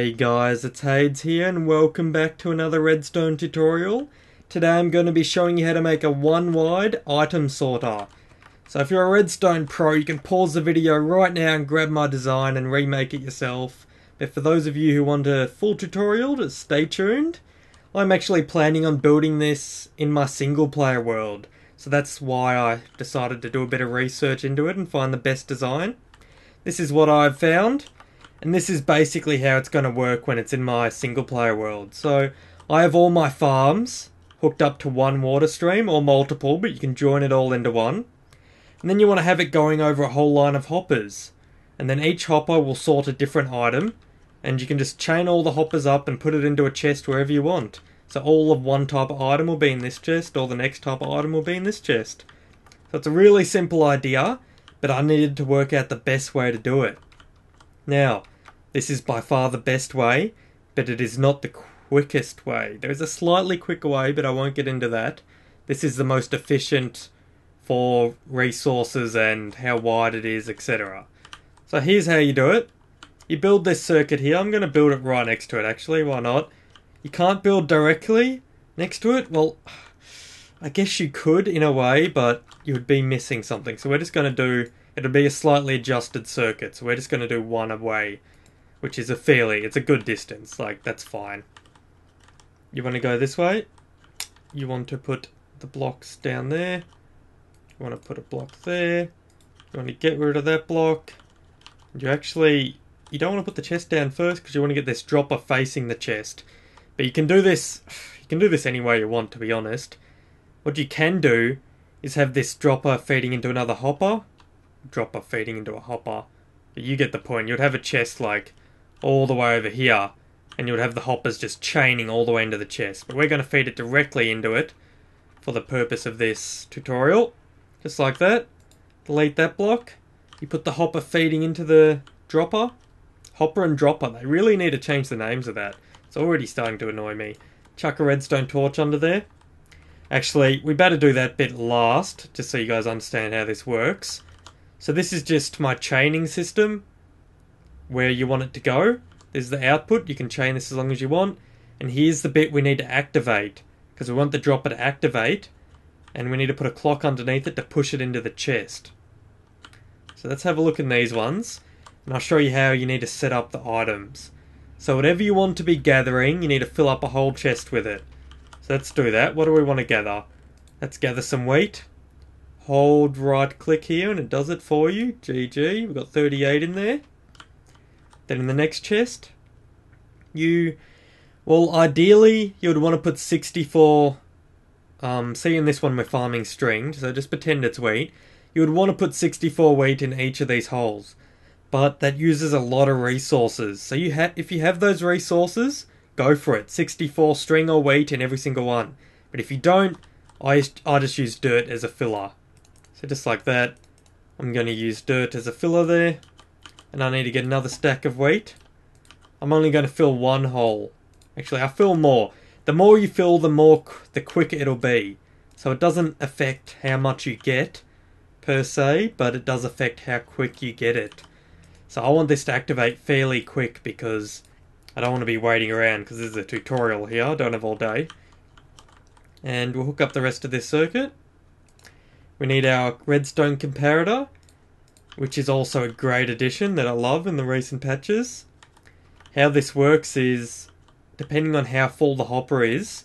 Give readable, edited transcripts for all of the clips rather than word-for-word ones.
Hey guys, it's Hades here and welcome back to another redstone tutorial. Today I'm going to be showing you how to make a one-wide item sorter. So if you're a redstone pro, you can pause the video right now and grab my design and remake it yourself. But for those of you who want a full tutorial, just stay tuned. I'm actually planning on building this in my single player world. So that's why I decided to do a bit of research into it and find the best design. This is what I've found. And this is basically how it's going to work when it's in my single player world. So I have all my farms hooked up to one water stream, or multiple, but you can join it all into one. And then you want to have it going over a whole line of hoppers. And then each hopper will sort a different item. And you can just chain all the hoppers up and put it into a chest wherever you want. So all of one type of item will be in this chest, or the next type of item will be in this chest. So it's a really simple idea, but I needed to work out the best way to do it. Now, this is by far the best way, but it is not the quickest way. There is a slightly quicker way, but I won't get into that. This is the most efficient for resources and how wide it is, etc. So here's how you do it. You build this circuit here. I'm going to build it right next to it, actually. Why not? You can't build directly next to it. Well, I guess you could in a way, but you would be missing something. So we're just going to do... It'll be a slightly adjusted circuit, so we're just going to do one away, which is it's a good distance, like, that's fine. You want to go this way, you want to put the blocks down there, you want to put a block there, you want to get rid of that block, you don't want to put the chest down first because you want to get this dropper facing the chest. But you can do this any way you want, to be honest. What you can do is have this dropper feeding into another hopper, dropper feeding into a hopper. But you get the point. You'd have a chest like all the way over here, and you would have the hoppers just chaining all the way into the chest. But we're going to feed it directly into it for the purpose of this tutorial. Just like that. Delete that block. You put the hopper feeding into the dropper. Hopper and dropper. They really need to change the names of that. It's already starting to annoy me. Chuck a redstone torch under there. Actually, we better do that bit last, just so you guys understand how this works. So this is just my chaining system, where you want it to go. This is the output. You can chain this as long as you want. And here's the bit we need to activate, because we want the dropper to activate, and we need to put a clock underneath it to push it into the chest. So let's have a look in these ones, and I'll show you how you need to set up the items. So whatever you want to be gathering, you need to fill up a whole chest with it. So let's do that. What do we want to gather? Let's gather some wheat. Hold right click here and it does it for you. GG, we've got 38 in there. Then in the next chest, ideally you would want to put 64, see in this one we're farming string, so just pretend it's wheat. You would want to put 64 wheat in each of these holes, but that uses a lot of resources. So if you have those resources, go for it. 64 string or wheat in every single one. But if you don't, I just use dirt as a filler. So just like that, I'm going to use dirt as a filler there. And I need to get another stack of wheat. I'm only going to fill one hole. Actually, I fill more. The more you fill, the quicker it'll be. So it doesn't affect how much you get, per se, but it does affect how quick you get it. So I want this to activate fairly quick because I don't want to be waiting around because this is a tutorial here. I don't have all day. And we'll hook up the rest of this circuit. We need our redstone comparator, which is also a great addition that I love in the recent patches. How this works is, depending on how full the hopper is,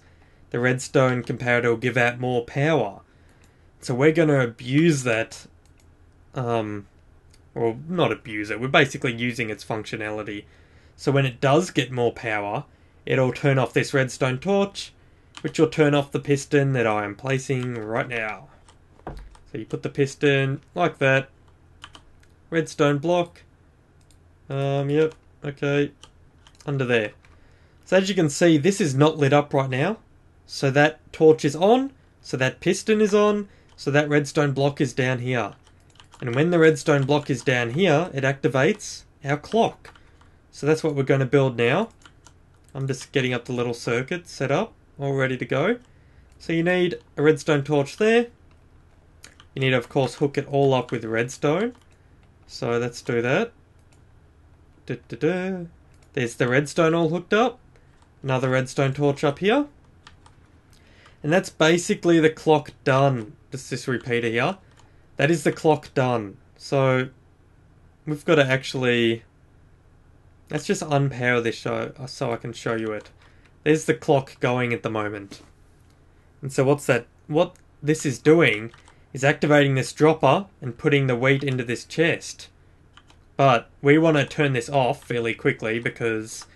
the redstone comparator will give out more power. So we're going to abuse that, well, not abuse it, we're basically using its functionality. So when it does get more power, it'll turn off this redstone torch, which will turn off the piston that I am placing right now. So you put the piston like that. Redstone block. Yep, okay. Under there. So as you can see, this is not lit up right now. So that torch is on. So that piston is on. So that redstone block is down here. And when the redstone block is down here, it activates our clock. So that's what we're going to build now. I'm just getting up the little circuit set up, all ready to go. So you need a redstone torch there. You need to, of course, hook it all up with redstone. So let's do that. There's the redstone all hooked up. Another redstone torch up here. And that's basically the clock done. Just this repeater here. That is the clock done. So we've got to actually... Let's just unpower this so I can show you it. There's the clock going at the moment. And so what this is doing is activating this dropper and putting the wheat into this chest. But we want to turn this off fairly quickly because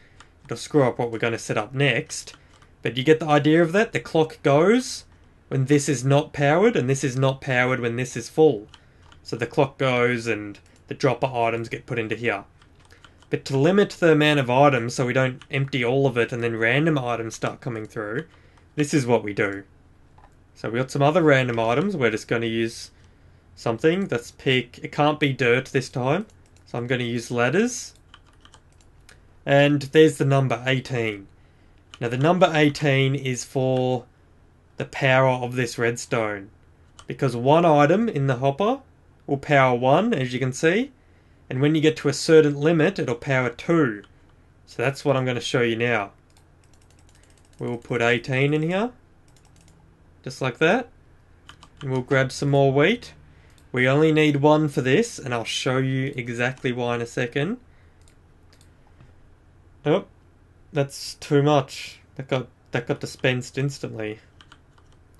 it'll screw up what we're going to set up next. But you get the idea of that? The clock goes when this is not powered, and this is not powered when this is full. So the clock goes and the dropper items get put into here. But to limit the amount of items so we don't empty all of it and then random items start coming through, this is what we do. So we got some other random items. We're just going to use something. Let's pick... It can't be dirt this time. So I'm going to use ladders. And there's the number 18. Now the number 18 is for the power of this redstone. Because one item in the hopper will power 1, as you can see. And when you get to a certain limit, it'll power 2. So that's what I'm going to show you now. We'll put 18 in here. Just like that. And we'll grab some more wheat. We only need 1 for this, and I'll show you exactly why in a second. Oh, that's too much. That got dispensed instantly.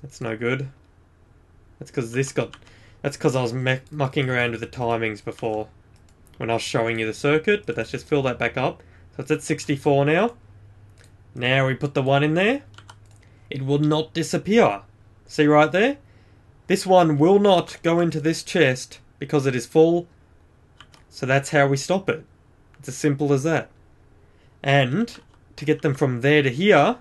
That's no good. That's because I was mucking around with the timings before when I was showing you the circuit, but let's just fill that back up. So it's at 64 now. Now we put the 1 in there. It will not disappear. See right there? This one will not go into this chest because it is full. So that's how we stop it. It's as simple as that. And to get them from there to here,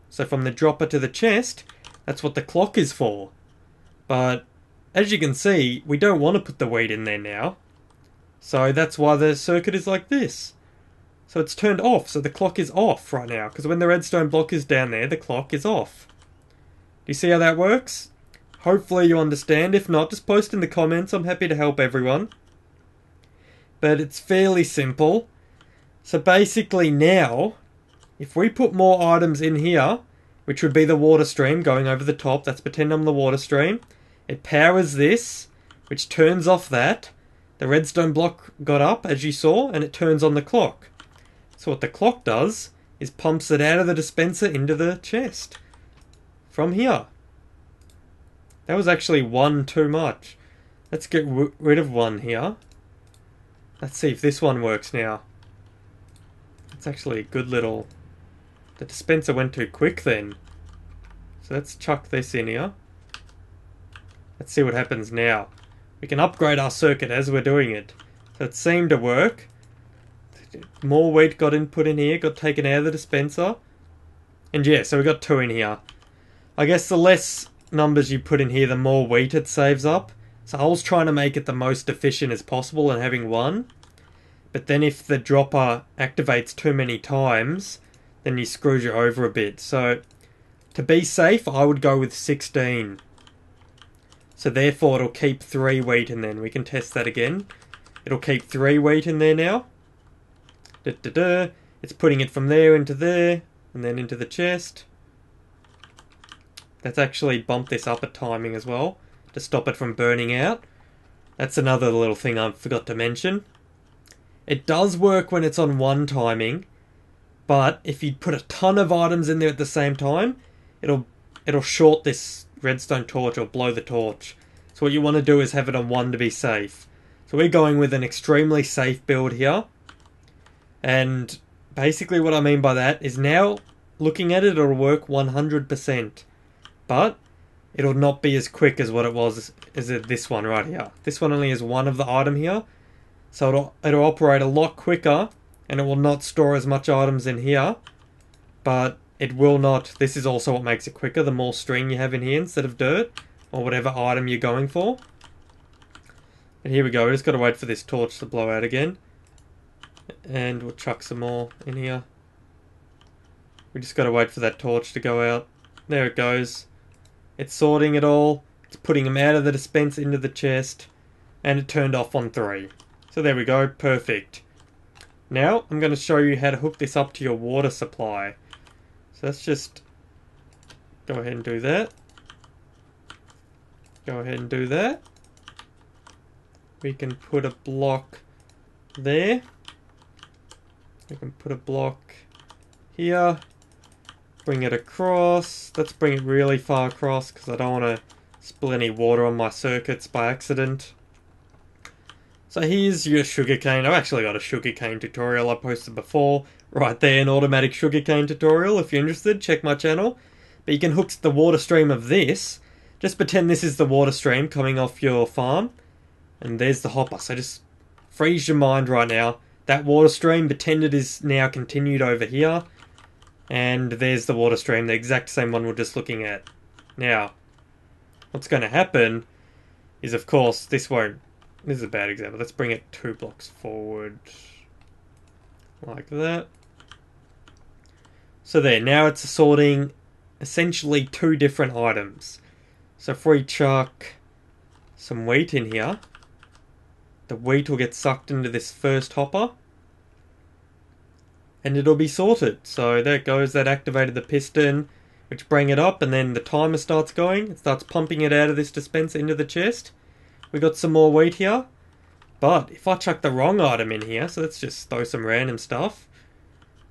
so from the dropper to the chest, that's what the clock is for. But as you can see, we don't want to put the wheat in there now. So that's why the circuit is like this. So it's turned off, so the clock is off right now. Because when the redstone block is down there, the clock is off. Do you see how that works? Hopefully you understand. If not, just post in the comments. I'm happy to help everyone. But it's fairly simple. So basically now, if we put more items in here, which would be the water stream going over the top, let's pretend I'm the water stream. It powers this, which turns off that. The redstone block got up, as you saw, and it turns on the clock. So what the clock does is pumps it out of the dispenser into the chest. From here. That was actually 1 too much. Let's get rid of 1 here. Let's see if this one works now. It's actually a good little... The dispenser went too quick then. So let's chuck this in here. Let's see what happens now. We can upgrade our circuit as we're doing it. So it seemed to work. More wheat got put in here, got taken out of the dispenser. And yeah, so we got 2 in here. I guess the less numbers you put in here, the more wheat it saves up. So I was trying to make it the most efficient as possible and having 1. But then if the dropper activates too many times, then he screws you over a bit. So to be safe, I would go with 16. So therefore it'll keep 3 wheat in there. We can test that again. It'll keep 3 wheat in there now. It's putting it from there into there, and then into the chest. Let's actually bump this up a timing as well, to stop it from burning out. That's another little thing I forgot to mention. It does work when it's on 1 timing, but if you put a ton of items in there at the same time, it'll short this redstone torch or blow the torch. So what you want to do is have it on 1 to be safe. So we're going with an extremely safe build here. And basically what I mean by that is now, looking at it, it'll work 100%. But it'll not be as quick as what it was as this one right here. This one only has 1 of the item here. So it'll operate a lot quicker, and it will not store as much items in here. But it will not... This is also what makes it quicker, the more string you have in here instead of dirt, or whatever item you're going for. And here we go, we just got to wait for this torch to blow out again. And we'll chuck some more in here. We just got to wait for that torch to go out. There it goes. It's sorting it all. It's putting them out of the dispenser into the chest. And it turned off on 3. So there we go, perfect. Now, I'm going to show you how to hook this up to your water supply. So let's just go ahead and do that. Go ahead and do that. We can put a block there. We can put a block here. Bring it across. Let's bring it really far across because I don't want to spill any water on my circuits by accident. So here's your sugarcane. I've actually got a sugarcane tutorial I posted before. Right there, an automatic sugarcane tutorial. If you're interested, check my channel. But you can hook the water stream of this. Just pretend this is the water stream coming off your farm. And there's the hopper. So just freeze your mind right now. That water stream, pretend it is now continued over here. And there's the water stream, the exact same one we're just looking at. Now, what's going to happen is, of course, this won't... This is a bad example. Let's bring it 2 blocks forward. Like that. So there, now it's sorting essentially 2 different items. So if we chuck some wheat in here, the wheat will get sucked into this first hopper. And it'll be sorted. So there it goes, that activated the piston, which bring it up, and then the timer starts going. It starts pumping it out of this dispenser into the chest. We got some more wheat here. But if I chuck the wrong item in here, so let's just throw some random stuff.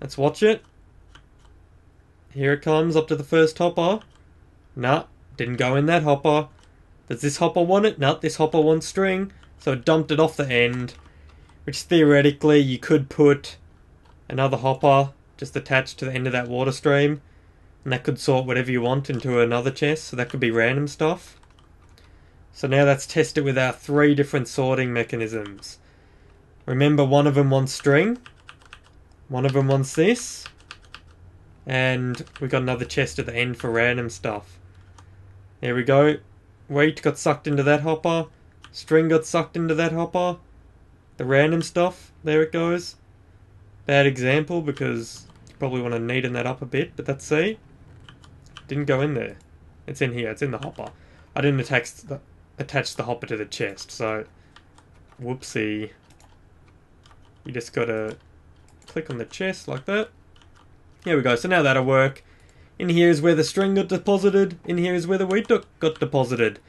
Let's watch it. Here it comes up to the first hopper. Nah, didn't go in that hopper. Does this hopper want it? Nah, this hopper wants string. So it dumped it off the end, which theoretically you could put another hopper just attached to the end of that water stream, and that could sort whatever you want into another chest, so that could be random stuff. So now let's test it with our 3 different sorting mechanisms. Remember, one of them wants string, one of them wants this, and we got another chest at the end for random stuff. There we go. Wheat got sucked into that hopper, string got sucked into that hopper, the random stuff, there it goes. Bad example because you probably want to neaten that up a bit, but let's see. Didn't go in there. It's in here, it's in the hopper. I didn't attach the hopper to the chest, so whoopsie. You just gotta click on the chest like that. Here we go, so now that'll work. In here is where the string got deposited, in here is where the wheat got deposited.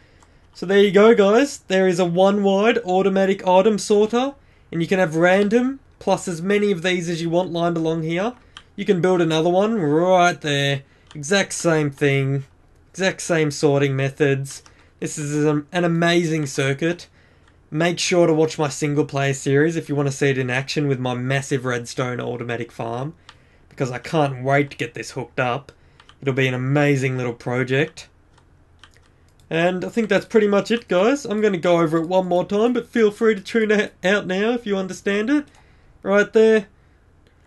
So there you go, guys. There is a 1-wide automatic item sorter, and you can have random plus as many of these as you want lined along here. You can build another one right there. Exact same thing. Exact same sorting methods. This is an amazing circuit. Make sure to watch my single player series if you want to see it in action with my massive redstone automatic farm, because I can't wait to get this hooked up. It'll be an amazing little project. And I think that's pretty much it, guys. I'm going to go over it one more time, but feel free to tune out now if you understand it. Right there.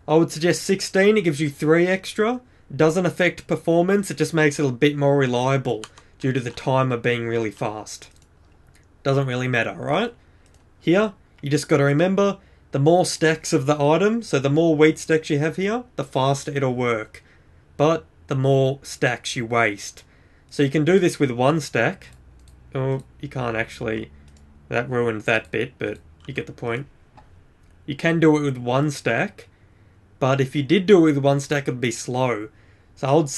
I would suggest 16. It gives you 3 extra. It doesn't affect performance. It just makes it a bit more reliable due to the timer being really fast. Doesn't really matter, right? Here, you just got to remember, the more stacks of the item, so the more wheat stacks you have here, the faster it'll work. But the more stacks you waste. So you can do this with 1 stack. Oh, you can't actually. That ruined that bit, but you get the point. You can do it with 1 stack, but if you did do it with 1 stack, it'd be slow. So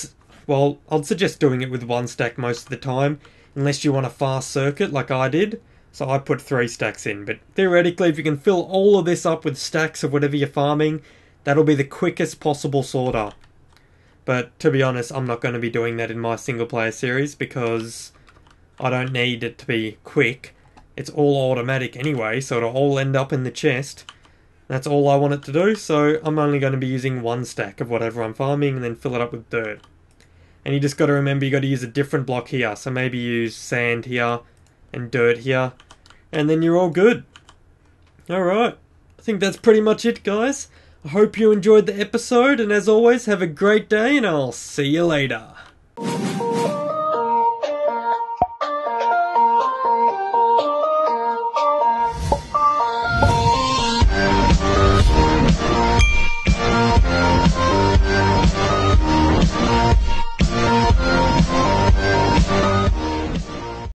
I'd suggest doing it with 1 stack most of the time, unless you want a fast circuit like I did. So I put 3 stacks in, but theoretically, if you can fill all of this up with stacks of whatever you're farming, that'll be the quickest possible sorter. But to be honest, I'm not going to be doing that in my single player series because I don't need it to be quick. It's all automatic anyway, so it'll all end up in the chest. That's all I want it to do, so I'm only going to be using 1 stack of whatever I'm farming and then fill it up with dirt. And you just got to remember you got to use a different block here, so maybe use sand here and dirt here, and then you're all good. Alright, I think that's pretty much it, guys. I hope you enjoyed the episode, and as always, have a great day, and I'll see you later.